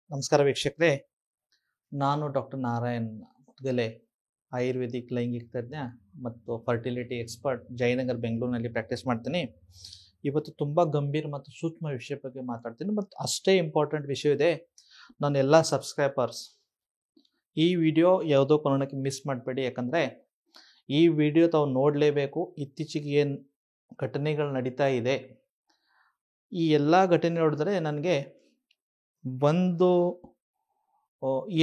ನಮಸ್ಕಾರ ವೀಕ್ಷಕರೇ, ನಾನು ಡಾಕ್ಟರ್ ನಾರಾಯಣ್ ಮುದ್ಗಲೆ, ಆಯುರ್ವೇದಿಕ್ ಲೈಂಗಿಕ ತಜ್ಞ ಮತ್ತು ಫರ್ಟಿಲಿಟಿ ಎಕ್ಸ್ಪರ್ಟ್, ಜಯನಗರ್ ಬೆಂಗಳೂರಿನಲ್ಲಿ ಪ್ರಾಕ್ಟೀಸ್ ಮಾಡ್ತೀನಿ. ಇವತ್ತು ತುಂಬ ಗಂಭೀರ ಮತ್ತು ಸೂಕ್ಷ್ಮ ವಿಷಯ ಬಗ್ಗೆ ಮಾತಾಡ್ತೀನಿ ಮತ್ತು ಅಷ್ಟೇ ಇಂಪಾರ್ಟೆಂಟ್ ವಿಷಯ ಇದೆ. ನನ್ನ ಎಲ್ಲ ಸಬ್ಸ್ಕ್ರೈಬರ್ಸ್ ಈ ವಿಡಿಯೋ ಯಾವುದೋ ಕಾರಣಕ್ಕೆ ಮಿಸ್ ಮಾಡಬೇಡಿ, ಯಾಕಂದರೆ ಈ ವಿಡಿಯೋ ತಾವು ನೋಡಲೇಬೇಕು. ಇತ್ತೀಚೆಗೆ ಏನು ಘಟನೆಗಳು ನಡೀತಾ ಇದೆ, ಈ ಎಲ್ಲ ಘಟನೆ ನೋಡಿದ್ರೆ ನನಗೆ ಒಂದು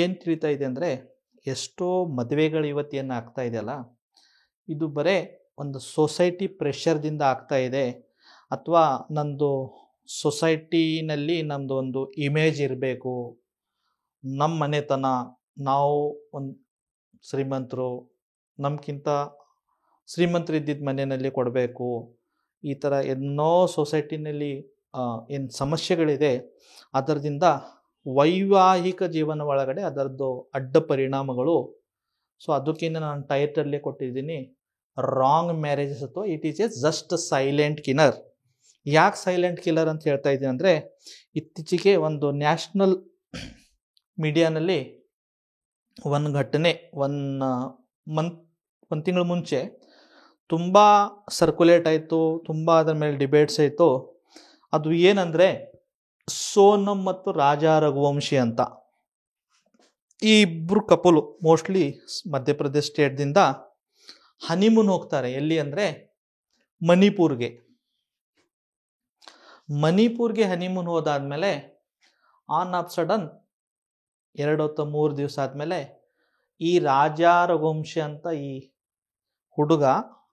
ಏನು ತಿಳಿತಾ ಇದೆ ಅಂದರೆ, ಎಷ್ಟೋ ಮದುವೆಗಳು ಇವತ್ತೇನು ಆಗ್ತಾ ಇದೆಯಲ್ಲ, ಇದು ಬರೇ ಒಂದು ಸೊಸೈಟಿ ಪ್ರೆಷರ್ದಿಂದ ಆಗ್ತಾ ಇದೆ, ಅಥವಾ ನಮ್ಮದು ಸೊಸೈಟಿನಲ್ಲಿ ನಮ್ಮದು ಒಂದು ಇಮೇಜ್ ಇರಬೇಕು, ನಮ್ಮ ಮನೆತನ, ನಾವು ಒಂದು ಶ್ರೀಮಂತರು, ನಮಗಿಂತ ಶ್ರೀಮಂತರು ಇದ್ದಿದ್ದ ಮನೆಯಲ್ಲಿ ಕೊಡಬೇಕು, ಈ ಥರ ಏನೋ ಸೊಸೈಟಿನಲ್ಲಿ ಏನು ಸಮಸ್ಯೆಗಳಿದೆ, ಅದರಿಂದ ವೈವಾಹಿಕ ಜೀವನ ಒಳಗಡೆ ಅದರದ್ದು ಅಡ್ಡ ಪರಿಣಾಮಗಳು. ಸೊ ಅದಕ್ಕಿಂತ ನಾನು ಟೈಟಲ್ಲೇ ಕೊಟ್ಟಿದ್ದೀನಿ, ರಾಂಗ್ ಮ್ಯಾರೇಜಸ್ ಅಥವಾ it is A just silent killer. ಯಾಕೆ ಸೈಲೆಂಟ್ ಕಿಲ್ಲರ್ ಅಂತ ಹೇಳ್ತಾ ಇದ್ದೀನಿ ಅಂದರೆ, ಇತ್ತೀಚೆಗೆ ಒಂದು ನ್ಯಾಷನಲ್ ಮೀಡಿಯಾನಲ್ಲಿ ಒಂದು ಘಟನೆ ಒಂದು ತಿಂಗಳ ಮುಂಚೆ ತುಂಬ ಸರ್ಕ್ಯುಲೇಟ್ ಆಯಿತು, ತುಂಬ ಅದರ ಮೇಲೆ ಡಿಬೇಟ್ಸ್ ಆಯಿತು. ಅದು ಏನಂದರೆ, ಸೋನಮ್ ಮತ್ತು ರಾಜಾ ರಘುವಂಶಿ ಅಂತ ಈ ಇಬ್ಬರು ಕಪಲು ಮೋಸ್ಟ್ಲಿ ಮಧ್ಯಪ್ರದೇಶ ಸ್ಟೇಟ್ದಿಂದ ಹನಿಮೂನ್ ಹೋಗ್ತಾರೆ. ಎಲ್ಲಿ ಅಂದರೆ ಮಣಿಪುರ್ಗೆ ಹನಿಮೂನ್ ಹೋದಾದ್ಮೇಲೆ ಆನ್ ಆಫ್ ಸಡನ್ 2-3 ದಿವಸ ಆದಮೇಲೆ ಈ ರಾಜಾ ರಘುವಂಶಿ ಅಂತ ಈ ಹುಡುಗ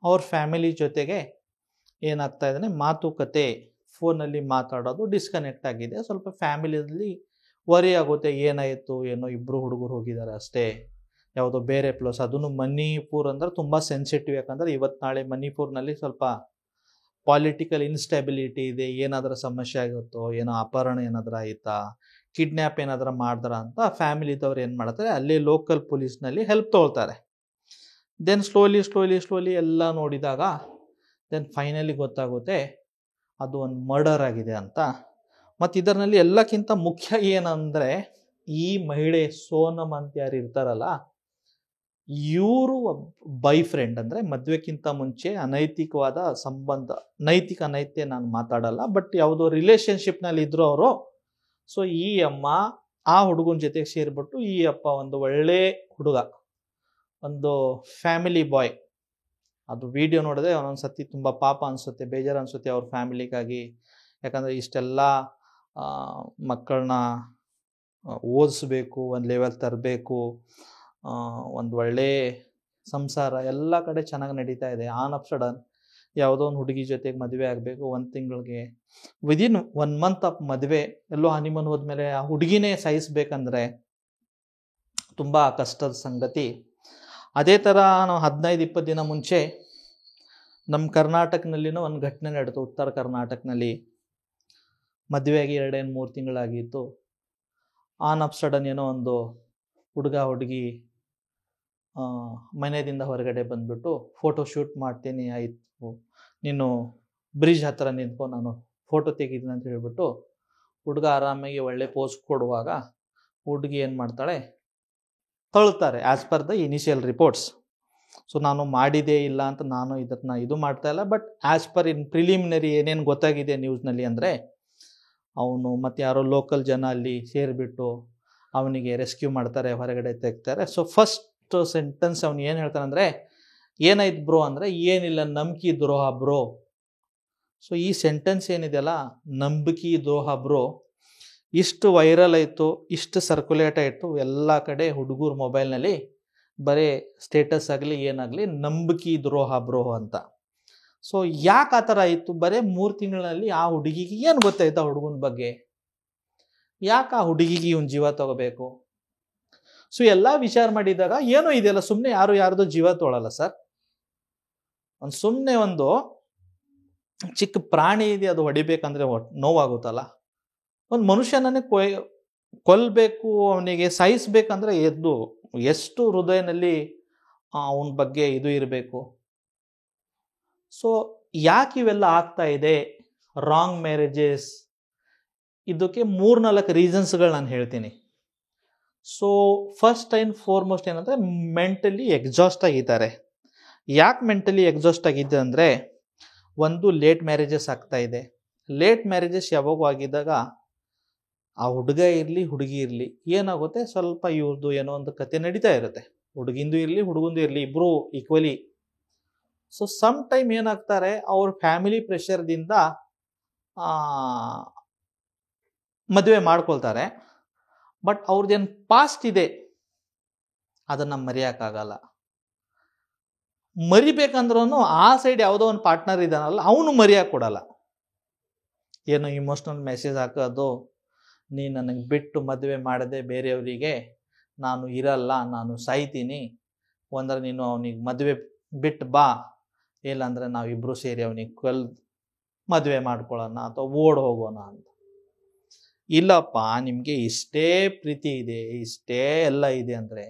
ಅವ್ರ ಫ್ಯಾಮಿಲಿ ಜೊತೆಗೆ ಏನಾಗ್ತಾ ಇದ್ದಾನೆ, ಮಾತುಕತೆ ಫೋನಲ್ಲಿ ಮಾತಾಡೋದು ಡಿಸ್ಕನೆಕ್ಟ್ ಆಗಿದೆ. ಸ್ವಲ್ಪ ಫ್ಯಾಮಿಲಿಯಲ್ಲಿ ವರಿ ಆಗುತ್ತೆ, ಏನಾಯಿತು ಏನೋ, ಇಬ್ಬರು ಹುಡುಗರು ಹೋಗಿದ್ದಾರೆ ಅಷ್ಟೇ, ಯಾವುದೋ ಬೇರೆ ಪ್ಲೇಸ್. ಅದನ್ನು ಮಣಿಪುರ್ ಅಂದರೆ ತುಂಬ ಸೆನ್ಸಿಟಿವ್, ಯಾಕಂದರೆ ಇವತ್ತು ನಾಳೆ ಮಣಿಪುರ್ನಲ್ಲಿ ಸ್ವಲ್ಪ ಪಾಲಿಟಿಕಲ್ ಇನ್ಸ್ಟೆಬಿಲಿಟಿ ಇದೆ. ಏನಾದರೂ ಸಮಸ್ಯೆ ಆಗುತ್ತೋ, ಏನೋ ಅಪಹರಣ ಏನಾದರೂ ಆಯಿತಾ, ಕಿಡ್ನ್ಯಾಪ್ ಏನಾದರೂ ಮಾಡಿದ್ರ ಅಂತ ಫ್ಯಾಮಿಲಿದವ್ರು ಏನು ಮಾಡ್ತಾರೆ, ಅಲ್ಲಿ ಲೋಕಲ್ ಪೊಲೀಸ್ನಲ್ಲಿ ಹೆಲ್ಪ್ ತೊಗೊಳ್ತಾರೆ. ದೆನ್ ಸ್ಲೋಲಿ ಎಲ್ಲ ನೋಡಿದಾಗ ದೆನ್ ಫೈನಲಿ ಗೊತ್ತಾಗುತ್ತೆ ಅದು ಒಂದು ಮರ್ಡರ್ ಆಗಿದೆ ಅಂತ. ಮತ್ತು ಇದರಲ್ಲಿ ಎಲ್ಲಕ್ಕಿಂತ ಮುಖ್ಯ ಏನಂದರೆ, ಈ ಮಹಿಳೆ ಸೋನಮ್ ಅಂತ ಯಾರು ಇರ್ತಾರಲ್ಲ, ಇವರು ಬಾಯ್ ಫ್ರೆಂಡ್, ಅಂದರೆ ಮದುವೆಕ್ಕಿಂತ ಮುಂಚೆ ಅನೈತಿಕವಾದ ಸಂಬಂಧ, ನೈತಿಕ ಅನೈತ್ಯ ನಾನು ಮಾತಾಡಲ್ಲ, ಬಟ್ ಯಾವುದೋ ರಿಲೇಷನ್ಶಿಪ್ನಲ್ಲಿ ಇದ್ರು ಅವರು. ಸೊ ಈ ಅಮ್ಮ ಆ ಹುಡುಗನ ಜೊತೆಗೆ ಸೇರಿಬಿಟ್ಟು, ಈ ಅಪ್ಪ ಒಂದು ಒಳ್ಳೆ ಹುಡುಗ, ಒಂದು ಫ್ಯಾಮಿಲಿ ಬಾಯ್. ಅದು ವಿಡಿಯೋ ನೋಡಿದ್ರೆ ಒಂದೊಂದು ಸತಿ ತುಂಬ ಪಾಪ ಅನಿಸುತ್ತೆ, ಬೇಜಾರು ಅನಿಸುತ್ತೆ ಅವ್ರ ಫ್ಯಾಮಿಲಿಗಾಗಿ. ಯಾಕಂದರೆ ಇಷ್ಟೆಲ್ಲ ಮಕ್ಕಳನ್ನ ಓದಿಸ್ಬೇಕು, ಒಂದು ಲೆವೆಲ್ ತರಬೇಕು, ಒಂದು ಒಳ್ಳೆ ಸಂಸಾರ ಎಲ್ಲ ಕಡೆ ಚೆನ್ನಾಗಿ ನಡೀತಾ ಇದೆ. ಆನ್ ಆಫ್ ಸಡನ್ ಯಾವುದೋ ಒಂದು ಹುಡುಗಿ ಜೊತೆಗೆ ಮದುವೆ ಆಗಬೇಕು, 1 ತಿಂಗಳಿಗೆ ವಿದಿನ್ 1 ಮಂತ್ ಆಫ್ ಮದುವೆ, ಎಲ್ಲೋ ಹನಿಮೂನ್ ಹೋದ್ಮೇಲೆ ಆ ಹುಡುಗಿನೇ ಸಾಯಿಸ್ಬೇಕಂದ್ರೆ ತುಂಬ ಕಷ್ಟದ ಸಂಗತಿ. ಅದೇ ಥರ ನಾವು 15-20 ದಿನ ಮುಂಚೆ ನಮ್ಮ ಕರ್ನಾಟಕನಲ್ಲಿನೂ ಒಂದು ಘಟನೆ ನಡೆದು, ಉತ್ತರ ಕರ್ನಾಟಕನಲ್ಲಿ ಮದುವೆಯಾಗಿ 2-3 ತಿಂಗಳಾಗಿತ್ತು. ಆನ್ ಆಫ್ ಸಡನ್ ಏನೋ ಒಂದು ಹುಡುಗಿ ಮನೆಯಿಂದ ಹೊರಗಡೆ ಬಂದ್ಬಿಟ್ಟು, ಫೋಟೋ ಶೂಟ್ ಮಾಡ್ತೀನಿ, ಆಯಿತು ನೀನು ಬ್ರಿಡ್ಜ್ ಹತ್ರ ನಿಂತ್ಕೊ, ನಾನು ಫೋಟೋ ತೆಗಿದ್ದೀನಿ ಅಂತ ಹೇಳ್ಬಿಟ್ಟು ಹುಡುಗ ಆರಾಮಾಗಿ ಒಳ್ಳೆ ಪೋಸ್ ಕೊಡುವಾಗ ಹುಡುಗಿ ಏನು ಮಾಡ್ತಾಳೆ, ತಳ್ಳುತ್ತಾರೆ as per the initial reports. So ನಾನು ಮಾಡಿದೇ ಇಲ್ಲ ಅಂತ ನಾನು ಇದನ್ನು ಇದು ಮಾಡ್ತಾ ಇಲ್ಲ, but as per in preliminary ಏನೇನು ಗೊತ್ತಾಗಿದೆ ನ್ಯೂಸ್ನಲ್ಲಿ ಅಂದರೆ, ಅವನು ಮತ್ತು ಯಾರೋ ಲೋಕಲ್ ಜನ ಅಲ್ಲಿ ಸೇರಿಬಿಟ್ಟು ಅವನಿಗೆ ರೆಸ್ಕ್ಯೂ ಮಾಡ್ತಾರೆ, ಹೊರಗಡೆ ತೆಗ್ತಾರೆ. ಸೊ ಫಸ್ಟ್ ಸೆಂಟೆನ್ಸ್ ಅವನು ಏನು ಹೇಳ್ತಾನೆ ಅಂದರೆ, ಏನಾಯ್ತು ಬ್ರೋ ಅಂದರೆ, ಏನಿಲ್ಲ, ನಂಬಿಕೆ ದ್ರೋಹ ಬ್ರೋ. ಸೊ ಈ ಸೆಂಟೆನ್ಸ್ ಏನಿದೆಯಲ್ಲ, ನಂಬಿಕೆ ದ್ರೋಹ ಬ್ರೋ, ಇಷ್ಟು ವೈರಲ್ ಆಯಿತು, ಇಷ್ಟು ಸರ್ಕ್ಯುಲೇಟ್ ಆಯಿತು ಎಲ್ಲ ಕಡೆ. ಹುಡುಗರ ಮೊಬೈಲ್ನಲ್ಲಿ ಬರೀ ಸ್ಟೇಟಸ್ ಆಗಲಿ ಏನಾಗಲಿ, ನಂಬಿಕೆ ದ್ರೋಹ ಬ್ರೋ ಅಂತ. ಸೊ ಯಾಕೆ ಆ ಥರ ಆಯಿತು? ಬರೀ 3 ತಿಂಗಳಲ್ಲಿ ಆ ಹುಡುಗಿಗೆ ಏನು ಗೊತ್ತಾಯ್ತು ಆ ಹುಡುಗನ ಬಗ್ಗೆ? ಯಾಕೆ ಆ ಹುಡುಗಿಗೆ ಇವನು ಜೀವ ತಗೋಬೇಕು? ಸೊ ಎಲ್ಲ ವಿಚಾರ ಮಾಡಿದಾಗ ಏನೋ ಇದೆಯಲ್ಲ, ಸುಮ್ಮನೆ ಯಾರ್ದು ಜೀವ ತೊಗೊಳಲ್ಲ ಸರ್. ಸುಮ್ಮನೆ ಒಂದು ಚಿಕ್ಕ ಪ್ರಾಣಿ ಇದೆ, ಅದು ಹೊಡಿಬೇಕಂದ್ರೆ ನೋವಾಗುತ್ತಲ್ಲ. ಒಂದು ಮನುಷ್ಯನನ್ನೇ ಕೊಲ್ಲಬೇಕು, ಅವನಿಗೆ ಸಾಯಿಸ್ಬೇಕಂದ್ರೆ ಎಷ್ಟು ಹೃದಯನಲ್ಲಿ ಅವನ ಬಗ್ಗೆ ಇದು ಇರಬೇಕು. ಸೊ ಯಾಕೆ ಇವೆಲ್ಲ ಆಗ್ತಾ ಇದೆ? ರಾಂಗ್ ಮ್ಯಾರೇಜಸ್, ಇದಕ್ಕೆ 3-4 ರೀಸನ್ಸ್ಗಳು ನಾನು ಹೇಳ್ತೀನಿ. ಸೊ ಫಸ್ಟ್ ಆ್ಯಂಡ್ ಫಾರ್ಮೋಸ್ಟ್ ಏನಂದರೆ ಮೆಂಟಲಿ ಎಕ್ಸಾಸ್ಟ್ ಆಗಿದ್ದಾರೆ. ಯಾಕೆ ಮೆಂಟಲಿ ಎಕ್ಸಾಸ್ಟ್ ಆಗಿದೆ ಅಂದರೆ, ಒಂದು ಲೇಟ್ ಮ್ಯಾರೇಜಸ್ ಆಗ್ತಾ ಇದೆ. ಲೇಟ್ ಮ್ಯಾರೇಜಸ್ ಯಾವಾಗೂ ಆಗಿದ್ದಾಗ ಆ ಹುಡುಗ ಇರಲಿ ಹುಡುಗಿ ಇರಲಿ ಏನಾಗುತ್ತೆ, ಸ್ವಲ್ಪ ಇವ್ರದ್ದು ಏನೋ ಒಂದು ಕತೆ ನಡೀತಾ ಇರುತ್ತೆ. ಹುಡುಗಿಂದು ಇರಲಿ ಹುಡುಗಂದು ಇರಲಿ ಇಬ್ಬರು ಈಕ್ವಲಿ. ಸೊ ಸಮ್ ಟೈಮ್ ಏನಾಗ್ತಾರೆ, ಅವ್ರ ಫ್ಯಾಮಿಲಿ ಪ್ರೆಷರ್ದಿಂದ ಮದುವೆ ಮಾಡ್ಕೊಳ್ತಾರೆ. ಬಟ್ ಅವ್ರದ್ದೇನು ಪಾಸ್ಟ್ ಇದೆ ಅದನ್ನು ಮರೆಯೋಕ್ಕಾಗಲ್ಲ. ಮರಿಬೇಕಂದ್ರೂ ಆ ಸೈಡ್ ಯಾವುದೋ ಒಂದು ಪಾರ್ಟ್ನರ್ ಇದ್ದಾನಲ್ಲ ಅವನು ಮರೆಯೋಕೆ ಕೊಡಲ್ಲ. ಏನೋ ಇಮೋಷ್ನಲ್ ಮೆಸೇಜ್ ಹಾಕೋದು, ನೀ ನನಗೆ ಬಿಟ್ಟು ಮದುವೆ ಮಾಡದೆ ಬೇರೆಯವರಿಗೆ ನಾನು ಇರಲ್ಲ, ನಾನು ಸಾಯ್ತೀನಿ, ಒಂದರೆ ನೀನು ಅವನಿಗೆ ಮದುವೆ ಬಿಟ್ಟು ಬಾ, ಇಲ್ಲಾಂದರೆ ನಾವಿಬ್ಬರು ಸೇರಿ ಅವನಿಗೆ ಮದುವೆ ಮಾಡ್ಕೊಳ್ಳೋಣ ಅಥವಾ ಓಡ್ ಹೋಗೋಣ ಅಂತ. ಇಲ್ಲಪ್ಪ, ನಿಮಗೆ ಇಷ್ಟೇ ಪ್ರೀತಿ ಇದೆ, ಇಷ್ಟೇ ಎಲ್ಲ ಇದೆ ಅಂದರೆ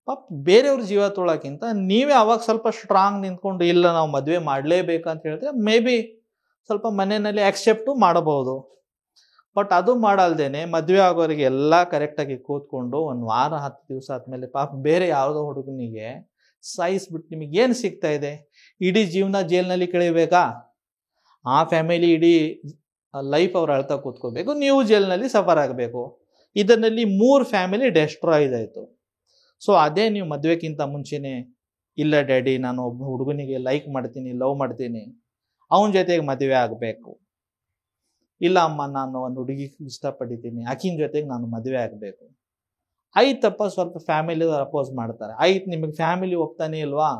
ಪಾಪ ಬೇರೆಯವ್ರ ಜೀವ ತೊಳೋಕ್ಕಿಂತ ನೀವೇ ಅವಾಗ ಸ್ವಲ್ಪ ಸ್ಟ್ರಾಂಗ್ ನಿಂತ್ಕೊಂಡು ಇಲ್ಲ ನಾವು ಮದುವೆ ಮಾಡಲೇಬೇಕಂತ ಹೇಳಿದ್ರೆ ಮೇ ಬಿ ಸ್ವಲ್ಪ ಮನೆಯಲ್ಲಿ ಆಕ್ಸೆಪ್ಟು ಮಾಡಬಹುದು. ಬಟ್ ಅದು ಮಾಡಲ್ದೇನೆ ಮದುವೆ ಆಗೋರಿಗೆ ಎಲ್ಲ ಕರೆಕ್ಟಾಗಿ ಕೂತ್ಕೊಂಡು 1 ವಾರ 10 ದಿವಸ ಆದಮೇಲೆ ಪಾಪ ಬೇರೆ ಯಾವುದೋ ಹುಡುಗನಿಗೆ ಸಾಯಿಸ್ಬಿಟ್ಟು ನಿಮಗೇನು ಸಿಗ್ತಾ ಇದೆ? ಇಡೀ ಜೀವನ ಜೈಲಿನಲ್ಲಿ ಕಳೀಬೇಕಾ? ಆ ಫ್ಯಾಮಿಲಿ ಇಡೀ ಲೈಫ್ ಅವ್ರು ಅಳ್ತಾ ಕೂತ್ಕೋಬೇಕು, ನೀವು ಜೈಲಿನಲ್ಲಿ ಸಫರ್ ಆಗಬೇಕು. ಇದರಲ್ಲಿ 3 ಫ್ಯಾಮಿಲಿ ಡೆಸ್ಟ್ರಾಯ್ ಆಯಿತು. ಸೊ ಅದೇ ನೀವು ಮದುವೆಗಿಂತ ಮುಂಚೆನೇ ಇಲ್ಲ ಡ್ಯಾಡಿ ನಾನು ಒಬ್ಬ ಹುಡುಗನಿಗೆ ಲೈಕ್ ಮಾಡ್ತೀನಿ, ಲವ್ ಮಾಡ್ತೀನಿ, ಅವನ ಜೊತೆಗೆ ಮದುವೆ ಆಗಬೇಕು. ಇಲ್ಲ ಅಮ್ಮ, ನಾನು ಒಂದು ಹುಡುಗಿ ಇಷ್ಟಪಟ್ಟಿದ್ದೀನಿ, ಆಕಿನ ಜೊತೆಗೆ ನಾನು ಮದುವೆ ಆಗಬೇಕು. ಆಯ್ತಪ್ಪ, ಸ್ವಲ್ಪ ಫ್ಯಾಮಿಲಿ ಅಪೋಸ್ ಮಾಡ್ತಾರೆ. ಆಯ್ತು, ನಿಮಗೆ ಫ್ಯಾಮಿಲಿ ಒಪ್ತಾನೆ ಇಲ್ವಾ?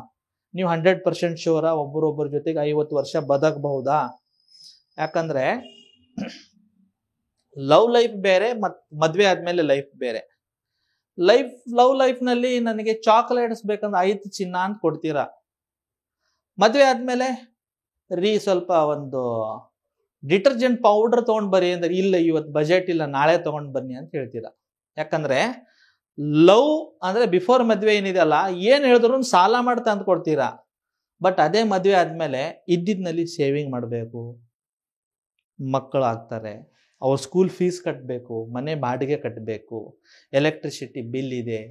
ನೀವು 100% ಶೋರ ಒಬ್ಬರೊಬ್ಬರ ಜೊತೆಗೆ 50 ವರ್ಷ ಬದುಕಬಹುದಾ? ಯಾಕಂದರೆ ಲವ್ ಲೈಫ್ ಬೇರೆ ಮತ್ತು ಮದುವೆ ಆದಮೇಲೆ ಲೈಫ್ ಬೇರೆ. ಲವ್ ಲೈಫ್ನಲ್ಲಿ ನನಗೆ ಚಾಕ್ಲೇಟ್ಸ್ ಬೇಕಂದ್ರೆ 5 ಚಿನ್ನ ಅಂತ ಕೊಡ್ತೀರಾ. ಮದುವೆ ಆದಮೇಲೆ ಸ್ವಲ್ಪ ಒಂದು ಡಿಟರ್ಜೆಂಟ್ ಪೌಡರ್ ತೊಗೊಂಡು ಬರ್ರಿ ಅಂದರೆ ಇಲ್ಲ ಇವತ್ತು ಬಜೆಟ್ ಇಲ್ಲ, ನಾಳೆ ತೊಗೊಂಡು ಬನ್ನಿ ಅಂತ ಹೇಳ್ತೀರಾ. ಯಾಕಂದರೆ ಲವ್ ಅಂದರೆ ಬಿಫೋರ್ ಮದುವೆ ಏನಿದೆಯಲ್ಲ, ಏನು ಹೇಳಿದ್ರು ಸಾಲ ಮಾಡಿ ತಂದು ಕೊಡ್ತೀರಾ. ಬಟ್ ಅದೇ ಮದುವೆ ಆದಮೇಲೆ ಇದ್ದಿದ್ದಲ್ಲಿ ಸೇವಿಂಗ್ ಮಾಡಬೇಕು, ಮಕ್ಕಳಾಗ್ತಾರೆ, ಅವ್ರ ಸ್ಕೂಲ್ ಫೀಸ್ ಕಟ್ಟಬೇಕು, ಮನೆ ಬಾಡಿಗೆ ಕಟ್ಟಬೇಕು, ಎಲೆಕ್ಟ್ರಿಸಿಟಿ ಬಿಲ್ ಇದೆ,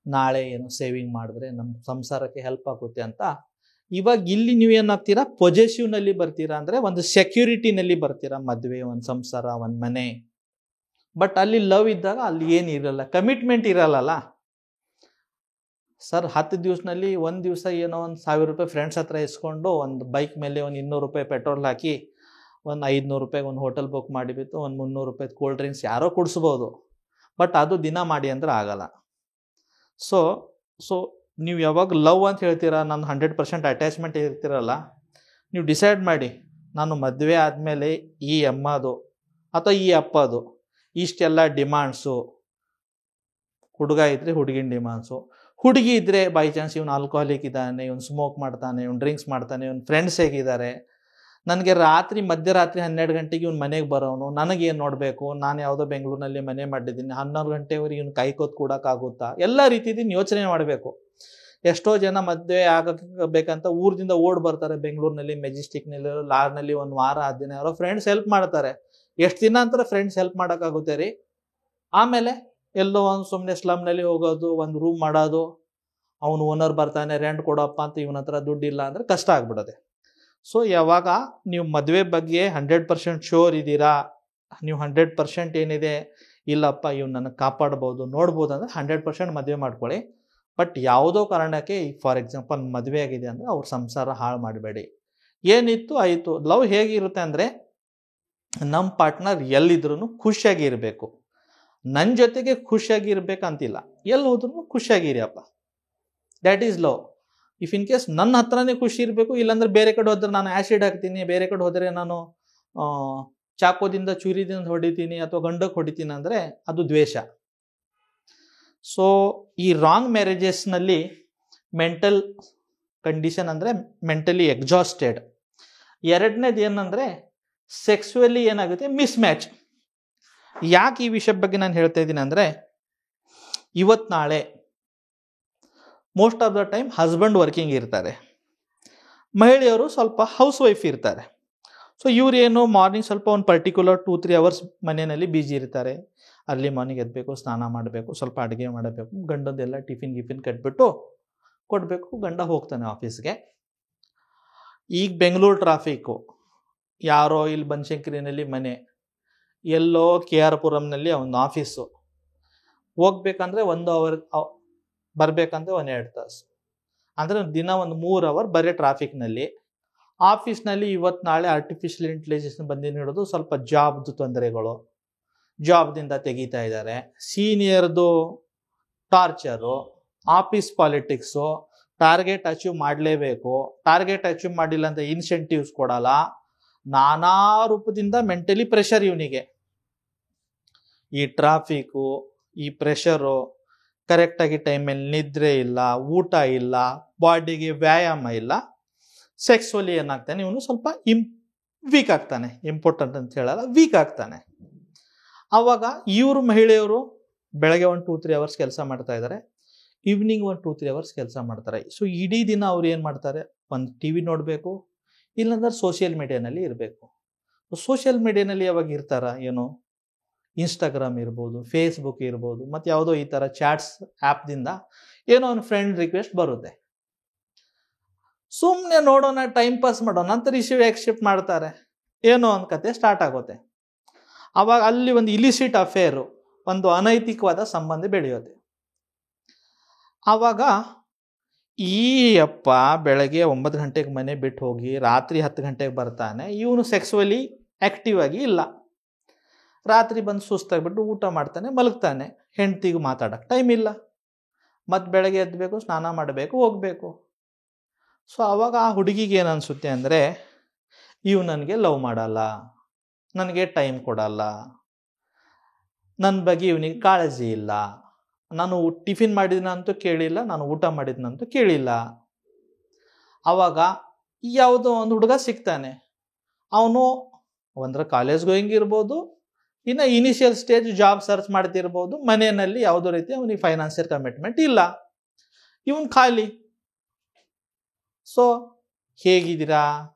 ನಾಳೆ ಏನು ಸೇವಿಂಗ್ ಮಾಡಿದ್ರೆ ನಮ್ಮ ಸಂಸಾರಕ್ಕೆ ಹೆಲ್ಪ್ ಆಗುತ್ತೆ ಅಂತ. ಇವಾಗ ಇಲ್ಲಿ ನೀವು ಏನಾಗ್ತೀರಾ, ಪೊಸೆಸಿವ್ನಲ್ಲಿ ಬರ್ತೀರಾ, ಅಂದರೆ ಒಂದು ಸೆಕ್ಯೂರಿಟಿನಲ್ಲಿ ಬರ್ತೀರಾ. ಮದುವೆ, ಒಂದು ಸಂಸಾರ, ಒಂದು ಮನೆ. ಬಟ್ ಅಲ್ಲಿ ಲವ್ ಇದ್ದಾಗ ಅಲ್ಲಿ ಏನು ಇರಲ್ಲ, ಕಮಿಟ್ಮೆಂಟ್ ಇರಲ್ಲ ಸರ್. 10 ದಿವಸದಲ್ಲಿ 1 ದಿವಸ ಏನೋ ಒಂದು 1000 ರೂಪಾಯಿ ಫ್ರೆಂಡ್ಸ್ ಹತ್ರ ಇಸ್ಕೊಂಡು ಒಂದು ಬೈಕ್ ಮೇಲೆ ಒಂದು 200 ರೂಪಾಯಿ ಪೆಟ್ರೋಲ್ ಹಾಕಿ ಒಂದು 500 ರೂಪಾಯಿಗೆ ಒಂದು ಹೋಟೆಲ್ ಬುಕ್ ಮಾಡಿಬಿಟ್ಟು ಒಂದು 300 ರೂಪಾಯಿ ಕೋಲ್ಡ್ ಡ್ರಿಂಕ್ಸ್ ಯಾರೋ ಕುಡಿಸ್ಬೋದು. ಬಟ್ ಅದು ದಿನ ಮಾಡಿ ಅಂದ್ರೆ ಆಗಲ್ಲ. ಸೊ ನೀವು ಯಾವಾಗ ಲವ್ ಅಂತ ಹೇಳ್ತೀರಾ, ನಾನು 100% ಅಟ್ಯಾಚ್ಮೆಂಟ್ ಇರ್ತೀರಲ್ಲ, ನೀವು ಡಿಸೈಡ್ ಮಾಡಿ, ನಾನು ಮದುವೆ ಆದಮೇಲೆ ಈ ಅಮ್ಮದು ಅಥವಾ ಈ ಅಪ್ಪದು ಇಷ್ಟೆಲ್ಲ ಡಿಮಾಂಡ್ಸು. ಹುಡುಗ ಇದ್ದರೆ ಹುಡುಗಿನ ಡಿಮಾಂಡ್ಸು, ಹುಡುಗಿ ಇದ್ದರೆ ಬೈ ಚಾನ್ಸ್ ಇವನು ಆಲ್ಕೋಹಾಲಿಕ್ ಇದ್ದಾನೆ, ಇವನು ಸ್ಮೋಕ್ ಮಾಡ್ತಾನೆ, ಇವನು ಡ್ರಿಂಕ್ಸ್ ಮಾಡ್ತಾನೆ, ಇವನು ಫ್ರೆಂಡ್ಸ್ ಹೇಗಿದ್ದಾರೆ, ನನಗೆ ಮಧ್ಯರಾತ್ರಿ 12 ಗಂಟೆಗೆ ಇವ್ನು ಮನೆಗೆ ಬರೋನು, ನನಗೇನು ನೋಡಬೇಕು, ನಾನು ಯಾವುದೋ ಬೆಂಗಳೂರಿನಲ್ಲಿ ಮನೆ ಮಾಡಿದ್ದೀನಿ, 12 ಗಂಟೆವರೆಗೆ ಇವ್ನು ಕಾಯ್ಕೋದು ಕೊಡೋಕ್ಕಾಗುತ್ತಾ, ಎಲ್ಲ ರೀತಿಯಿಂದ ಯೋಚನೆ ಮಾಡಬೇಕು. ಎಷ್ಟೋ ಜನ ಮದುವೆ ಆಗಬೇಕಂತ ಊರಿಂದ ಓಡ್ ಬರ್ತಾರೆ, ಬೆಂಗಳೂರಿನಲ್ಲಿ ಮೆಜೆಸ್ಟಿಕ್ನಲ್ಲಿ ಲಾರ್ನಲ್ಲಿ 1 ವಾರ 10 ದಿನ ಯಾರೋ ಫ್ರೆಂಡ್ಸ್ ಹೆಲ್ಪ್ ಮಾಡ್ತಾರೆ. ಎಷ್ಟು ದಿನ ಅಂತ ಫ್ರೆಂಡ್ಸ್ ಹೆಲ್ಪ್ ಮಾಡೋಕ್ಕಾಗುತ್ತೆ ರೀ? ಆಮೇಲೆ ಎಲ್ಲೋ ಒಂದು ಸುಮ್ಮನೆ ಸ್ಲಮ್ನಲ್ಲಿ ಹೋಗೋದು, ಒಂದು ರೂಮ್ ಮಾಡೋದು, ಅವನು ಓನರ್ ಬರ್ತಾನೆ ರೆಂಟ್ ಕೊಡಪ್ಪ ಅಂತ ಇವನ ಹತ್ರ ದುಡ್ಡಿಲ್ಲ ಅಂದರೆ ಕಷ್ಟ ಆಗ್ಬಿಡೋದೆ. ಸೊ ಯಾವಾಗ ನೀವು ಮದುವೆ ಬಗ್ಗೆ 100% ಶೋರ್ ಇದ್ದೀರಾ, ನೀವು 100% ಏನಿದೆ ಇಲ್ಲಪ್ಪ ಇವ್ನು ನನಗೆ ಕಾಪಾಡ್ಬೋದು ನೋಡ್ಬೋದು ಅಂದರೆ 100% ಮದುವೆ ಮಾಡ್ಕೊಳ್ಳಿ. ಬಟ್ ಯಾವುದೋ ಕಾರಣಕ್ಕೆ ಫಾರ್ ಎಕ್ಸಾಂಪಲ್ ಮದುವೆ ಆಗಿದೆ ಅಂದರೆ ಅವ್ರ ಸಂಸಾರ ಹಾಳು ಮಾಡಬೇಡಿ. ಏನಿತ್ತು ಆಯಿತು. ಲವ್ ಹೇಗಿರುತ್ತೆ ಅಂದರೆ, ನಮ್ಮ ಪಾರ್ಟ್ನರ್ ಎಲ್ಲಿದ್ರೂ ಖುಷಿಯಾಗಿ ಇರಬೇಕು, ನನ್ನ ಜೊತೆಗೆ ಖುಷಿಯಾಗಿ ಇರಬೇಕಂತಿಲ್ಲ, ಎಲ್ಲಿ ಹೋದ್ರೂ ಖುಷಿಯಾಗಿರಿ ಅಪ್ಪ, that is love. If in case ನನ್ನ ಹತ್ರನೇ ಖುಷಿ ಇರಬೇಕು, ಇಲ್ಲಾಂದ್ರೆ ಬೇರೆ ಕಡೆ ಹೋದ್ರೆ ನಾನು ಆ್ಯಸಿಡ್ ಹಾಕ್ತೀನಿ, ಬೇರೆ ಕಡೆ ಹೋದರೆ ನಾನು ಚಾಕೋದಿಂದ ಚೂರಿದಿಂದ ಹೊಡಿತೀನಿ ಅಥವಾ ಗಂಡಕ್ಕೆ ಹೊಡಿತೀನಿ ಅಂದರೆ ಅದು ದ್ವೇಷ. ಸೊ ಈ ರಾಂಗ್ ಮ್ಯಾರೇಜಸ್ನಲ್ಲಿ ಮೆಂಟಲ್ ಕಂಡೀಷನ್ ಅಂದರೆ ಮೆಂಟಲಿ ಎಕ್ಸಾಸ್ಟೆಡ್. ಎರಡನೇದು ಏನಂದರೆ ಸೆಕ್ಸುವಲಿ ಏನಾಗುತ್ತೆ, ಮಿಸ್ ಮ್ಯಾಚ್. ಯಾಕೆ ಈ ವಿಷಯ ಬಗ್ಗೆ ನಾನು ಹೇಳ್ತಾ ಇದ್ದೀನಿ ಅಂದರೆ, ಇವತ್ತು ನಾಳೆ most of the time husband working ಇರ್ತಾರೆ, ಮಹಿಳೆಯರು ಸ್ವಲ್ಪ ಹೌಸ್ ವೈಫ್ ಇರ್ತಾರೆ. ಸೊ ಇವರೇನು ಮಾರ್ನಿಂಗ್ ಸ್ವಲ್ಪ ಒಂದು ಪರ್ಟಿಕ್ಯುಲರ್ 2-3 ಅವರ್ಸ್ ಮನೆಯಲ್ಲಿ ಬಿಜಿ ಇರ್ತಾರೆ. ಅರ್ಲಿ ಮಾರ್ನಿಂಗ್ ಎದ್ದಬೇಕು, ಸ್ನಾನ ಮಾಡಬೇಕು, ಸ್ವಲ್ಪ ಅಡುಗೆ ಮಾಡಬೇಕು, ಗಂಡದೆಲ್ಲ ಟಿಫಿನ್ ಕಟ್ಬಿಟ್ಟು ಕೊಡಬೇಕು, ಗಂಡ ಹೋಗ್ತಾನೆ ಆಫೀಸ್ಗೆ. ಈಗ ಬೆಂಗಳೂರು ಟ್ರಾಫಿಕ್ಕು, ಯಾರೋ ಇಲ್ಲಿ ಬನಶಂಕರಿನಲ್ಲಿ ಮನೆ, ಎಲ್ಲೋ KR ಪುರಂನಲ್ಲಿ ಒಂದು ಆಫೀಸು, ಹೋಗ್ಬೇಕಂದ್ರೆ 1 ಅವರ್, ಬರಬೇಕಂದ್ರೆ 1-2 ತಾಸು, ಅಂದರೆ ದಿನ ಒಂದು 3 ಅವರ್ ಬರೀ ಟ್ರಾಫಿಕ್ನಲ್ಲಿ. ಆಫೀಸ್ನಲ್ಲಿ ಇವತ್ತು ನಾಳೆ ಆರ್ಟಿಫಿಷಿಯಲ್ ಇಂಟೆಲಿಜೆನ್ಸ್ ಬಂದಿನ ಹಿಡಿದು ಸ್ವಲ್ಪ ಜಾಬ್ದು ತೊಂದರೆಗಳು, ಜಾಬ್ದಿಂದ ತೆಗಿತಾ ಇದ್ದಾರೆ, ಸೀನಿಯರ್ದು torture, office politics, target achieve ಮಾಡಲೇಬೇಕು, ಟಾರ್ಗೆಟ್ ಅಚೀವ್ ಮಾಡಿಲ್ಲ ಅಂತ ಇನ್ಸೆಂಟಿವ್ಸ್ ಕೊಡಲ್ಲ, ನಾನಾ ರೂಪದಿಂದ ಮೆಂಟಲಿ ಪ್ರೆಷರ್ ಇವನಿಗೆ. ಈ ಟ್ರಾಫಿಕ್ಕು, ಈ ಪ್ರೆಷರು, ಕರೆಕ್ಟಾಗಿ ಟೈಮಲ್ಲಿ ನಿದ್ರೆ ಇಲ್ಲ, ಊಟ ಇಲ್ಲ, ಬಾಡಿಗೆ ವ್ಯಾಯಾಮ ಇಲ್ಲ, ಸೆಕ್ಸುವಲಿ ಏನಾಗ್ತಾನೆ ಇವನು ಸ್ವಲ್ಪ ವೀಕ್ ಆಗ್ತಾನೆ. ಇಂಪಾರ್ಟೆಂಟ್ ಅಂತ ಹೇಳಲ್ಲ, ವೀಕ್ ಆಗ್ತಾನೆ. ಆವಾಗ ಇವರು ಮಹಿಳೆಯರು ಬೆಳಗ್ಗೆ 1-2-3 ಅವರ್ಸ್ ಕೆಲಸ ಮಾಡ್ತಾ ಇದ್ದಾರೆ, ಈವ್ನಿಂಗ್ 1-2-3 ಅವರ್ಸ್ ಕೆಲಸ ಮಾಡ್ತಾರೆ. ಸೊ ಇಡೀ ದಿನ ಅವ್ರು ಏನು ಮಾಡ್ತಾರೆ, ಒಂದು TV ನೋಡಬೇಕು, ಇಲ್ಲಾಂದ್ರೆ ಸೋಷಿಯಲ್ ಮೀಡಿಯಾನಲ್ಲಿ ಇರಬೇಕು. ಸೋಷಿಯಲ್ ಮೀಡಿಯಾನಲ್ಲಿ ಯಾವಾಗ ಇರ್ತಾರ, ಏನು ಇನ್ಸ್ಟಾಗ್ರಾಮ್ ಇರ್ಬೋದು, ಫೇಸ್ಬುಕ್ ಇರ್ಬೋದು, ಮತ್ತು ಯಾವುದೋ ಈ ಥರ ಚಾಟ್ಸ್ ಆ್ಯಪ್ದಿಂದ ಏನೋ ಒಂದು ಫ್ರೆಂಡ್ ರಿಕ್ವೆಸ್ಟ್ ಬರುತ್ತೆ, ಸುಮ್ಮನೆ ನೋಡೋಣ, ಟೈಮ್ ಪಾಸ್ ಮಾಡೋಣ ಅಂತ ಎಕ್ಸೆಪ್ಟ್ ಮಾಡ್ತಾರೆ. ಏನೋ ಒಂದು ಕತೆ ಸ್ಟಾರ್ಟ್ ಆಗುತ್ತೆ. ಆವಾಗ ಅಲ್ಲಿ ಒಂದು ಇಲಿಸಿಟ್ ಅಫೇರು, ಒಂದು ಅನೈತಿಕವಾದ ಸಂಬಂಧ ಬೆಳೆಯುತ್ತೆ. ಆವಾಗ ಈ ಅಪ್ಪ ಬೆಳಗ್ಗೆ 9 ಗಂಟೆಗೆ ಮನೆ ಬಿಟ್ಟು ಹೋಗಿ ರಾತ್ರಿ 10 ಗಂಟೆಗೆ ಬರ್ತಾನೆ. ಇವನು ಸೆಕ್ಸುವಲಿ ಆ್ಯಕ್ಟಿವ್ ಆಗಿ ಇಲ್ಲ. ರಾತ್ರಿ ಬಂದು ಸುಸ್ತಾಗ್ಬಿಟ್ಟು ಊಟ ಮಾಡ್ತಾನೆ, ಮಲಗ್ತಾನೆ. ಹೆಂಡ್ತಿಗೆ ಮಾತಾಡೋಕ್ಕೆ ಟೈಮ್ ಇಲ್ಲ. ಮತ್ತು ಬೆಳಗ್ಗೆ ಎದ್ದಬೇಕು, ಸ್ನಾನ ಮಾಡಬೇಕು, ಹೋಗಬೇಕು. ಸೊ ಆವಾಗ ಆ ಹುಡುಗಿಗೆ ಏನು ಅನಿಸುತ್ತೆ ಅಂದರೆ, ಇವು ನನಗೆ ಲವ್ ಮಾಡಲ್ಲ, ನನಗೆ ಟೈಮ್ ಕೊಡಲ್ಲ, ನನ್ನ ಬಗ್ಗೆ ಇವನಿಗೆ ಕಾಳಜಿ ಇಲ್ಲ, ನಾನು ಟಿಫಿನ್ ಮಾಡಿದ್ನಂತೂ ಕೇಳಿಲ್ಲ, ನಾನು ಊಟ ಮಾಡಿದ್ನಂತೂ ಕೇಳಿಲ್ಲ. ಆವಾಗ ಯಾವುದೋ ಒಂದು ಹುಡುಗ ಸಿಗ್ತಾನೆ. ಅವನು ಒಂದರ ಕಾಲೇಜ್ ಗೋಯಿಂಗ್ ಇರ್ಬೋದು, ಇನ್ನು ಇನಿಷಿಯಲ್ ಸ್ಟೇಜ್ ಜಾಬ್ ಸರ್ಚ್ ಮಾಡ್ತಿರ್ಬೋದು. ಮನೆಯಲ್ಲಿ ಯಾವುದೋ ರೀತಿ ಅವನಿಗೆ ಫೈನಾನ್ಷಿಯಲ್ ಕಮಿಟ್ಮೆಂಟ್ ಇಲ್ಲ, ಇವನು ಖಾಲಿ. ಸೊ ಹೇಗಿದ್ದೀರಾ,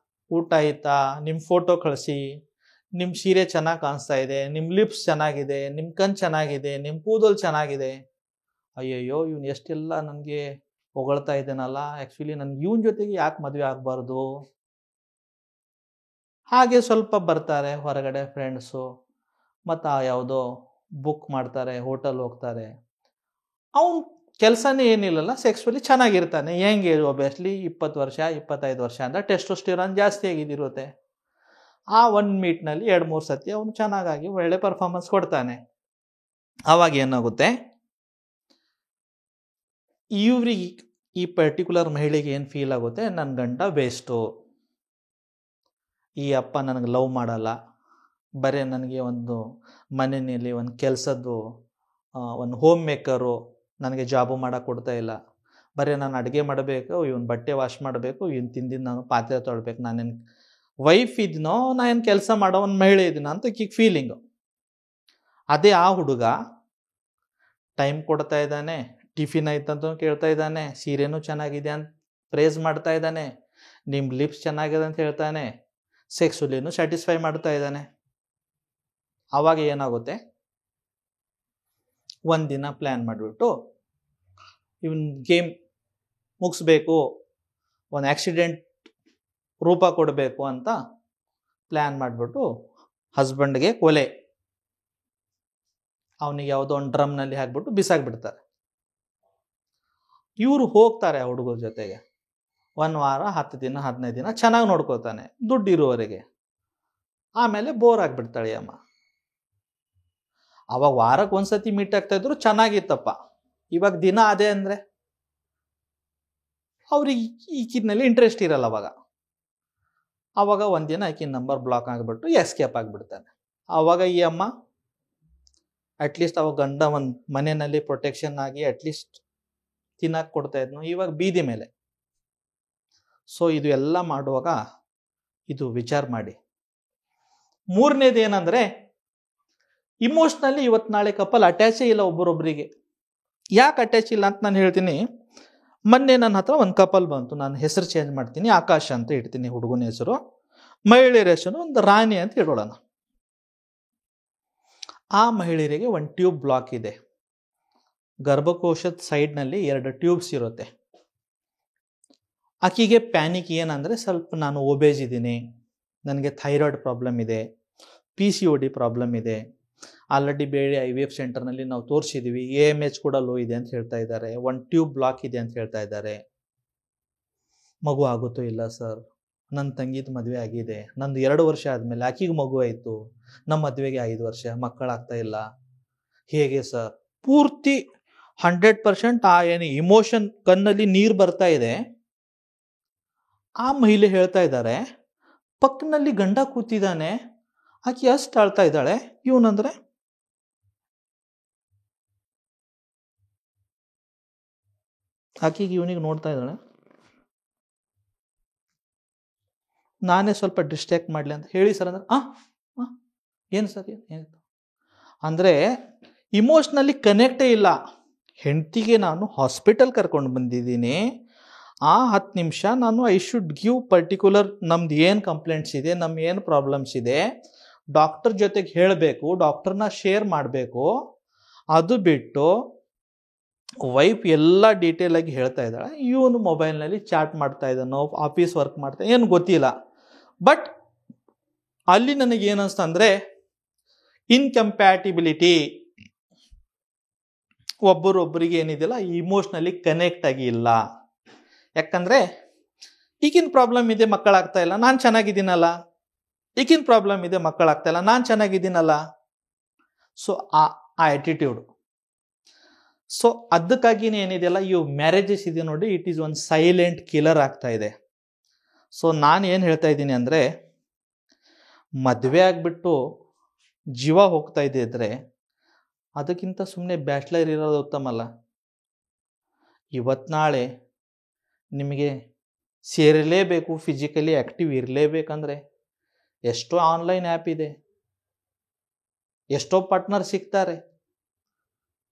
ಊಟ ಆಯ್ತಾ, ನಿಮ್ಮ ಫೋಟೋ ಕಳಿಸಿ, ನಿಮ್ಮ ಸೀರೆ ಚೆನ್ನಾಗಿ ಕಾಣಿಸ್ತಾ ಇದೆ, ನಿಮ್ಮ ಲಿಪ್ಸ್ ಚೆನ್ನಾಗಿದೆ, ನಿಮ್ಮ ಕಣ್ಣು ಚೆನ್ನಾಗಿದೆ, ನಿಮ್ಮ ಕೂದಲು ಚೆನ್ನಾಗಿದೆ. ಅಯ್ಯಯ್ಯೋ, ಇವನು ಎಷ್ಟೆಲ್ಲ ನನಗೆ ಹೊಗಳ್ತಾ ಇದ್ದೇನಲ್ಲ, ಆ್ಯಕ್ಚುಲಿ ನನಗೆ ಇವನ ಜೊತೆಗೆ ಯಾಕೆ ಮದುವೆ ಆಗಬಾರ್ದು. ಹಾಗೆ ಸ್ವಲ್ಪ ಬರ್ತಾರೆ ಹೊರಗಡೆ ಫ್ರೆಂಡ್ಸು, ಮತ್ತು ಯಾವುದೋ ಬುಕ್ ಮಾಡ್ತಾರೆ, ಹೋಟೆಲ್ ಹೋಗ್ತಾರೆ. ಅವನು ಕೆಲಸನೇ ಏನಿಲ್ಲಲ್ಲ, ಸೆಕ್ಸುವಲಿ ಚೆನ್ನಾಗಿರ್ತಾನೆ. ಹೆಂಗೆ ಒಬ್ವಿಯಸ್ಲಿ 20 ವರ್ಷ 25 ವರ್ಷ ಅಂದರೆ ಟೆಸ್ಟೋಸ್ಟಿರಾನ್ ಜಾಸ್ತಿ ಆಗಿರುತ್ತೆ. ಆ ಒಂದು ಮೀಟ್ನಲ್ಲಿ 2-3 ಸತಿ ಅವನು ಚೆನ್ನಾಗಾಗಿ ಒಳ್ಳೆ ಪರ್ಫಾರ್ಮೆನ್ಸ್ ಕೊಡ್ತಾನೆ. ಆವಾಗ ಏನಾಗುತ್ತೆ, ಇವ್ರಿಗೆ, ಈ ಪರ್ಟಿಕ್ಯುಲರ್ ಮಹಿಳೆಗೆ ಏನು ಫೀಲ್ ಆಗುತ್ತೆ, ನನ್ನ ಗಂಡ ವೇಸ್ಟು, ಈ ಅಪ್ಪ ನನಗೆ ಲವ್ ಮಾಡಲ್ಲ, ಬರೀ ನನಗೆ ಒಂದು ಮನೆಯಲ್ಲಿ ಒಂದು ಕೆಲಸದ್ದು ಒಂದು ಹೋಮ್ ಮೇಕರು, ನನಗೆ ಜಾಬು ಮಾಡೋಕ್ಕೆ ಕೊಡ್ತಾ ಇಲ್ಲ, ಬರೀ ನಾನು ಅಡುಗೆ ಮಾಡಬೇಕು, ಇವನು ಬಟ್ಟೆ ವಾಶ್ ಮಾಡಬೇಕು, ಇವನು ತಿಂದಿದ್ದು ನಾನು ಪಾತ್ರೆ ತೊಳ್ಬೇಕು, ನಾನೇನು ವೈಫ್ ಇದನೋ, ನಾನೇನು ಕೆಲಸ ಮಾಡೋ ಒಂದು ಮಹಿಳೆ ಇದೀನೋ ಅಂತ ಈಗ ಫೀಲಿಂಗು. ಅದೇ ಆ ಹುಡುಗ ಟೈಮ್ ಕೊಡ್ತಾ ಇದ್ದಾನೆ, ಟಿಫಿನ್ ಆಯ್ತಂತ ಕೇಳ್ತಾ ಇದ್ದಾನೆ, ಸೀರೆನೂ ಚೆನ್ನಾಗಿದೆ ಅಂತ ಪ್ರೇಸ್ ಮಾಡ್ತಾ ಇದ್ದಾನೆ, ನಿಮ್ಮ ಲಿಪ್ಸ್ ಚೆನ್ನಾಗಿದೆ ಅಂತ ಹೇಳ್ತಾನೆ, ಸೆಕ್ಸುಲಿನೂ ಸ್ಯಾಟಿಸ್ಫೈ ಮಾಡ್ತಾ ಇದ್ದಾನೆ. ಆವಾಗ ಏನಾಗುತ್ತೆ, ಒಂದಿನ ಪ್ಲ್ಯಾನ್ ಮಾಡಿಬಿಟ್ಟು ಇವನ್ ಗೇಮ್ ಮುಗಿಸ್ಬೇಕು, ಒಂದು ಆಕ್ಸಿಡೆಂಟ್ ರೂಪ ಕೊಡಬೇಕು ಅಂತ ಪ್ಲ್ಯಾನ್ ಮಾಡಿಬಿಟ್ಟು ಹಸ್ಬೆಂಡ್ಗೆ ಕೊಲೆ, ಅವನಿಗೆ ಯಾವುದೋ ಒಂದು ಡ್ರಮ್ನಲ್ಲಿ ಹಾಕ್ಬಿಟ್ಟು ಬಿಸಾಕ್ಬಿಡ್ತಾರೆ. ಇವರು ಹೋಗ್ತಾರೆ ಆ ಹುಡುಗರ ಜೊತೆಗೆ. 1 ವಾರ 10 ದಿನ 15 ದಿನ ಚೆನ್ನಾಗಿ ನೋಡ್ಕೋತಾನೆ, ದುಡ್ಡು ಇರುವವರೆಗೆ. ಆಮೇಲೆ ಬೋರ್ ಆಗಿಬಿಡ್ತಾಳೆ ಅಮ್ಮ. ಅವಾಗ ವಾರಕ್ಕೆ ಒಂದ್ಸತಿ ಮೀಟ್ ಆಗ್ತಾ ಇದ್ರು, ಚೆನ್ನಾಗಿತ್ತಪ್ಪ. ಇವಾಗ ದಿನ ಅದೇ ಅಂದರೆ ಅವ್ರಿಗೆ ಈಕಿನಲ್ಲಿ ಇಂಟ್ರೆಸ್ಟ್ ಇರಲ್ಲ. ಅವಾಗ ಒಂದಿನ ಆಕಿನ ನಂಬರ್ ಬ್ಲಾಕ್ ಆಗಿಬಿಟ್ಟು ಎಸ್ಕೇಪ್ ಆಗಿಬಿಡ್ತಾನೆ. ಆವಾಗ ಈ ಅಮ್ಮ ಅಟ್ಲೀಸ್ಟ್ ಅವಾಗ ಗಂಡ ಒಂದು ಮನೆಯಲ್ಲಿ ಪ್ರೊಟೆಕ್ಷನ್ ಆಗಿ ಅಟ್ಲೀಸ್ಟ್ ತಿನ್ನಕ್ಕೆ ಕೊಡ್ತಾ ಇದ್ನು, ಇವಾಗ ಬೀದಿ ಮೇಲೆ. ಸೊ ಇದು ಎಲ್ಲ ಮಾಡುವಾಗ ಇದು ವಿಚಾರ ಮಾಡಿ. ಮೂರನೇದು ಏನಂದರೆ, ಇಮೋಷ್ನಲಿ ಇವತ್ತು ನಾಳೆ ಕಪಲ್ ಅಟ್ಯಾಚೇ ಇಲ್ಲ ಒಬ್ಬರೊಬ್ಬರಿಗೆ. ಯಾಕೆ ಅಟ್ಯಾಚ್ ಇಲ್ಲ ಅಂತ ನಾನು ಹೇಳ್ತೀನಿ. ಮೊನ್ನೆ ನನ್ನ ಹತ್ರ ಒಂದು ಕಪಲ್ ಬಂತು, ನಾನು ಹೆಸರು ಚೇಂಜ್ ಮಾಡ್ತೀನಿ, ಆಕಾಶ್ ಅಂತ ಇಡ್ತೀನಿ ಹುಡುಗನ ಹೆಸರು. ಮಹಿಳೆಯರ ಹೆಸರು ಒಂದು ರಾಣಿ ಅಂತ ಹೇಳೋಣ. ಆ ಮಹಿಳೆಯರಿಗೆ ಒಂದು ಟ್ಯೂಬ್ ಬ್ಲಾಕ್ ಇದೆ. ಗರ್ಭಕೋಶದ ಸೈಡ್ನಲ್ಲಿ 2 ಟ್ಯೂಬ್ಸ್ ಇರುತ್ತೆ. ಆಕೆಗೆ ಪ್ಯಾನಿಕ್ ಏನಂದರೆ, ಸ್ವಲ್ಪ ನಾನು ಓಬೇಜ್ ಇದ್ದೀನಿ, ನನಗೆ ಥೈರಾಯ್ಡ್ ಪ್ರಾಬ್ಲಮ್ ಇದೆ, PCOD ಪ್ರಾಬ್ಲಮ್ ಇದೆ, ಆಲ್ರೆಡಿ ಬೇರೆ IVF ಸೆಂಟರ್ನಲ್ಲಿ ನಾವು ತೋರಿಸಿದ್ದೀವಿ, AMH ಕೂಡ ಲೋ ಇದೆ ಅಂತ ಹೇಳ್ತಾ ಇದ್ದಾರೆ, 1 ಟ್ಯೂಬ್ ಬ್ಲಾಕ್ ಇದೆ ಅಂತ ಹೇಳ್ತಾ ಇದ್ದಾರೆ. ಮಗು ಆಗುತ್ತೋ ಇಲ್ಲ ಸರ್, ನನ್ನ ತಂಗಿದ ಮದುವೆ ಆಗಿದೆ, ನಂದು 2 ವರ್ಷ ಆದಮೇಲೆ ಆಕೆಗೆ ಮಗು ಆಯಿತು, ನಮ್ಮ ಮದುವೆಗೆ 5 ವರ್ಷ, ಮಕ್ಕಳಾಗ್ತಾ ಇಲ್ಲ, ಹೇಗೆ ಸರ್? ಪೂರ್ತಿ 100% ಆ ಏನು ಇಮೋಷನ್, ಕಣ್ಣಲ್ಲಿ ನೀರು ಬರ್ತಾ ಇದೆ. ಆ ಮಹಿಳೆ ಹೇಳ್ತಾ ಇದ್ದಾರೆ, ಪಕ್ಕನಲ್ಲಿ ಗಂಡ ಕೂತಿದ್ದಾನೆ, ಆಕೆ ಅಷ್ಟು ಆಳ್ತಾ ಇದ್ದಾಳೆ, ಇವನಂದ್ರೆ ಆಕೆಗೆ ಇವನಿಗೆ ನೋಡ್ತಾ ಇದ್ದಾಳೆ, ನಾನೇ ಸ್ವಲ್ಪ ಡಿಸ್ಟ್ರಾಕ್ಟ್ ಮಾಡಲಿ ಅಂತ ಹೇಳಿ ಸರ್ ಅಂದ್ರೆ ಏನು ಸರ್ ಏನಿತ್ತು ಅಂದರೆ ಇಮೋಷ್ನಲಿ ಕನೆಕ್ಟೇ ಇಲ್ಲ. ಹೆಂಡತಿಗೆ ನಾನು ಹಾಸ್ಪಿಟಲ್ ಕರ್ಕೊಂಡು ಬಂದಿದ್ದೀನಿ, ಆ 10 ನಿಮಿಷ ನಾನು ಐ ಶುಡ್ ಗಿವ್ ಪರ್ಟಿಕ್ಯುಲರ್ ನಮ್ದು ಏನು ಕಂಪ್ಲೇಂಟ್ಸ್ ಇದೆ, ನಮ್ಮ ಏನು ಪ್ರಾಬ್ಲಮ್ಸ್ ಇದೆ, ಡಾಕ್ಟರ್ ಜೊತೆಗೆ ಹೇಳಬೇಕು, ಡಾಕ್ಟರ್ನ ಶೇರ್ ಮಾಡಬೇಕು. ಅದು ಬಿಟ್ಟು ವೈಫ್ ಎಲ್ಲ ಡೀಟೇಲ್ ಆಗಿ ಹೇಳ್ತಾ ಇದ್ದಾಳೆ, ಇವನು ಮೊಬೈಲ್ನಲ್ಲಿ ಚಾಟ್ ಮಾಡ್ತಾ ಇದ್ದಾನೋ, ಆಫೀಸ್ ವರ್ಕ್ ಮಾಡ್ತಾ ಏನು ಗೊತ್ತಿಲ್ಲ. ಬಟ್ ಅಲ್ಲಿ ನನಗೆ ಏನು ಅನಿಸ್ತು ಅಂದರೆ, ಇನ್ಕಂಪ್ಯಾಟಿಬಿಲಿಟಿ, ಒಬ್ಬರೊಬ್ಬರಿಗೆ ಏನಿದೆಯಲ್ಲ ಇಮೋಷ್ನಲಿ ಕನೆಕ್ಟ್ ಆಗಿ ಇಲ್ಲ. ಯಾಕಂದರೆ ಈಗಿನ ಪ್ರಾಬ್ಲಮ್ ಇದೆ, ಮಕ್ಕಳಾಗ್ತಾ ಇಲ್ಲ, ನಾನು ಚೆನ್ನಾಗಿದ್ದೀನಲ್ಲ, ಈಗಿನ ಪ್ರಾಬ್ಲಮ್ ಇದೆ, ಮಕ್ಕಳಾಗ್ತಾ ಇಲ್ಲ, ನಾನು ಚೆನ್ನಾಗಿದ್ದೀನಲ್ಲ. ಸೊ ಆ ಆಟಿಟ್ಯೂಡ್. ಸೊ ಅದಕ್ಕಾಗಿನೇ ಏನಿದೆಯಲ್ಲ, ಇವು ಮ್ಯಾರೇಜಸ್ ಇದೆ ನೋಡಿ, ಇಟ್ ಈಸ್ ಒಂದು ಸೈಲೆಂಟ್ ಕಿಲ್ಲರ್ ಆಗ್ತಾ ಇದೆ. ಸೊ ನಾನು ಏನು ಹೇಳ್ತಾ ಇದ್ದೀನಿ ಅಂದರೆ, ಮದುವೆ ಆಗಿಬಿಟ್ಟು ಜೀವ ಹೋಗ್ತಾ ಇದೆ ಇದ್ರೆ ಅದಕ್ಕಿಂತ ಸುಮ್ಮನೆ ಬ್ಯಾಚುಲರ್ ಇರೋದು ಉತ್ತಮ ಅಲ್ಲ. ಇವತ್ತು ನಾಳೆ ನಿಮಗೆ ಸೇರಲೇಬೇಕು, ಫಿಸಿಕಲಿ ಆ್ಯಕ್ಟಿವ್ ಇರಲೇಬೇಕಂದ್ರೆ ಎಷ್ಟೋ ಆನ್ಲೈನ್ ಆ್ಯಪ್ ಇದೆ, ಎಷ್ಟೋ ಪಾರ್ಟ್ನರ್ ಸಿಗ್ತಾರೆ,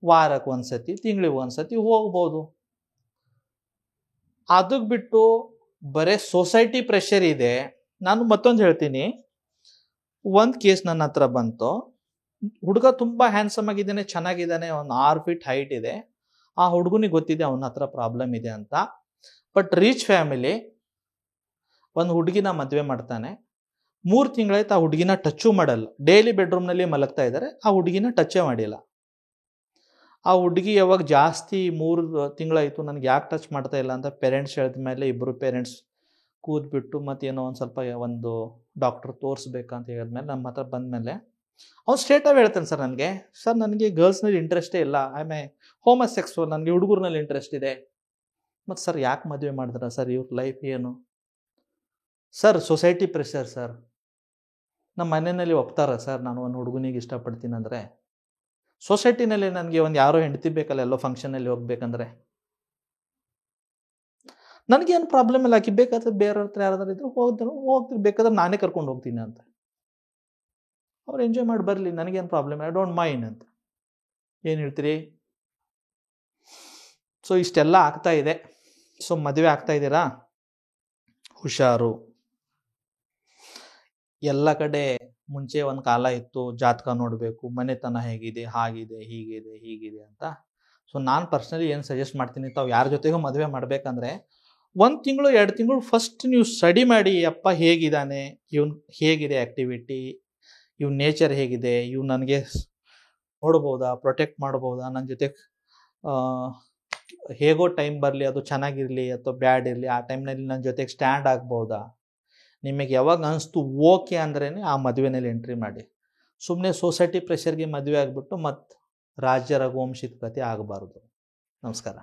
ವಾರಕ್ಕೆ ಒಂದ್ಸತಿ, ತಿಂಗಳಿಗೆ ಒಂದ್ಸತಿ ಹೋಗ್ಬೋದು. ಅದಕ್ಕೆ ಬಿಟ್ಟು ಬರೀ ಸೊಸೈಟಿ ಪ್ರೆಷರ್ ಇದೆ. ನಾನು ಮತ್ತೊಂದು ಹೇಳ್ತೀನಿ, ಒಂದು ಕೇಸ್ ನನ್ನ ಹತ್ರ ಬಂತು. ಹುಡುಗ ತುಂಬ ಹ್ಯಾಂಡ್ಸಮ್ ಆಗಿದ್ದಾನೆ, ಚೆನ್ನಾಗಿದ್ದಾನೆ, ಒಂದು 6 ಫೀಟ್ ಹೈಟ್ ಇದೆ. ಆ ಹುಡುಗನಿಗೆ ಗೊತ್ತಿದೆ ಅವನ ಹತ್ರ ಪ್ರಾಬ್ಲಮ್ ಇದೆ ಅಂತ. ಬಟ್ ರಿಚ್ ಫ್ಯಾಮಿಲಿ ಒಂದು ಹುಡುಗಿನ ಮದುವೆ ಮಾಡ್ತಾನೆ. 3 ತಿಂಗಳಾಯ್ತು ಆ ಹುಡುಗಿನ ಟಚ್ಚು ಮಾಡಲ್ಲ. ಡೈಲಿ ಬೆಡ್ರೂಮ್ನಲ್ಲಿ ಮಲಗ್ತಾ ಇದ್ದಾರೆ, ಆ ಹುಡುಗಿನ ಟಚ್ಚೇ ಮಾಡಿಲ್ಲ. ಆ ಹುಡುಗಿ ಯಾವಾಗ ಜಾಸ್ತಿ 3 ತಿಂಗಳಾಯಿತು ನನಗೆ ಯಾಕೆ ಟಚ್ ಮಾಡ್ತಾ ಇಲ್ಲ ಅಂತ ಪೇರೆಂಟ್ಸ್ ಹೇಳಿದ ಮೇಲೆ, ಇಬ್ಬರು ಪೇರೆಂಟ್ಸ್ ಕೂತ್ಬಿಟ್ಟು ಮತ್ತೇನೋ ಒಂದು ಸ್ವಲ್ಪ ಒಂದು ಡಾಕ್ಟ್ರ್ ತೋರಿಸ್ಬೇಕಂತ ಹೇಳಿದ್ಮೇಲೆ ನಮ್ಮ ಹತ್ರ ಬಂದಮೇಲೆ ಅವ್ನು ಸ್ಟ್ರೇಟಾಗಿ ಹೇಳ್ತಾನೆ, ಸರ್ ನನಗೆ ಗರ್ಲ್ಸ್ನಲ್ಲಿ ಇಂಟ್ರೆಸ್ಟೇ ಇಲ್ಲ, ಐ ಮೇ ಹೋಮೋಸೆಕ್ಸುವಲ್, ನನಗೆ ಹುಡುಗರ್ನಲ್ಲಿ ಇಂಟ್ರೆಸ್ಟ್ ಇದೆ. ಮತ್ತು ಸರ್ ಯಾಕೆ ಮದುವೆ ಮಾಡಿದ್ರ ಸರ್, ಇವ್ರ ಲೈಫ್ ಏನು ಸರ್? Society pressure sir. ನಮ್ಮ ಮನೆಯಲ್ಲಿ ಒಪ್ತಾರ ಸರ್ ನಾನು ಒಂದು ಹುಡುಗನಿಗೆ ಇಷ್ಟಪಡ್ತೀನಿ ಅಂದರೆ? ಸೊಸೈಟಿನಲ್ಲಿ ನನಗೆ ಒಂದು ಯಾರೋ ಹೆಂಡತಿ ಬೇಕಲ್ಲ, ಎಲ್ಲೋ ಫಂಕ್ಷನಲ್ಲಿ ಹೋಗ್ಬೇಕಂದ್ರೆ ನನಗೇನು ಪ್ರಾಬ್ಲಮ್ ಇಲ್ಲ, ಆಕಿ ಬೇಕಾದ್ರೆ ಬೇರೆ ಹತ್ರ ಯಾರಾದ್ರೂ ಇದ್ರು ಹೋಗ್ತೀನಿ, ಬೇಕಾದ್ರೆ ನಾನೇ ಕರ್ಕೊಂಡು ಹೋಗ್ತೀನಿ ಅಂತ. ಅವ್ರು ಎಂಜಾಯ್ ಮಾಡಿ ಬರಲಿ, ನನಗೇನು ಪ್ರಾಬ್ಲಮ್, ಐ ಡೋಂಟ್ ಮೈಂಡ್ ಅಂತ. ಏನು ಹೇಳ್ತೀರಿ? ಸೊ ಇಷ್ಟೆಲ್ಲ ಆಗ್ತಾ ಇದೆ. ಸೊ ಮದುವೆ ಆಗ್ತಾ ಇದ್ದೀರಾ, ಹುಷಾರು. ಎಲ್ಲ ಕಡೆ ಮುಂಚೆ ಒಂದು ಕಾಲ ಇತ್ತು, ಜಾತಕ ನೋಡಬೇಕು, ಮನೆತನ ಹೇಗಿದೆ, ಹಾಗಿದೆ, ಹೀಗಿದೆ ಅಂತ. ಸೊ ನಾನು ಪರ್ಸ್ನಲಿ ಏನು ಸಜೆಸ್ಟ್ ಮಾಡ್ತೀನಿ, ತಾವು ಯಾರ ಜೊತೆಗೂ ಮದುವೆ ಮಾಡಬೇಕಂದ್ರೆ 1 ತಿಂಗಳು 2 ತಿಂಗಳು ಫಸ್ಟ್ ನೀವು ಸ್ಟಡಿ ಮಾಡಿ, ಅಪ್ಪ ಹೇಗಿದ್ದಾನೆ, ಇವನು ಹೇಗಿದೆ ಆ್ಯಕ್ಟಿವಿಟಿ, ಇವ್ನ ನೇಚರ್ ಹೇಗಿದೆ, ಇವ್ ನನಗೆ ನೋಡ್ಬೋದಾ, ಪ್ರೊಟೆಕ್ಟ್ ಮಾಡ್ಬೋದಾ, ನನ್ನ ಜೊತೆ ಹೇಗೋ ಟೈಮ್ ಬರಲಿ, ಅದು ಚೆನ್ನಾಗಿರಲಿ ಅಥವಾ ಬ್ಯಾಡ್ ಇರಲಿ, ಆ ಟೈಮ್ನಲ್ಲಿ ನನ್ನ ಜೊತೆಗೆ ಸ್ಟ್ಯಾಂಡ್ ಆಗ್ಬೋದಾ. ನಿಮಗೆ ಯಾವಾಗ ಅನಿಸ್ತು ಓಕೆ ಅಂದ್ರೇ ಆ ಮದುವೆನಲ್ಲಿ ಎಂಟ್ರಿ ಮಾಡಿ. ಸುಮ್ಮನೆ ಸೊಸೈಟಿ ಪ್ರೆಷರ್ಗೆ ಮದುವೆ ಆಗಿಬಿಟ್ಟು ಮತ್ತು ರಾಜ್ಯ ರಘುವಂಶಿತ ಕಥೆ ಆಗಬಾರ್ದು. ನಮಸ್ಕಾರ.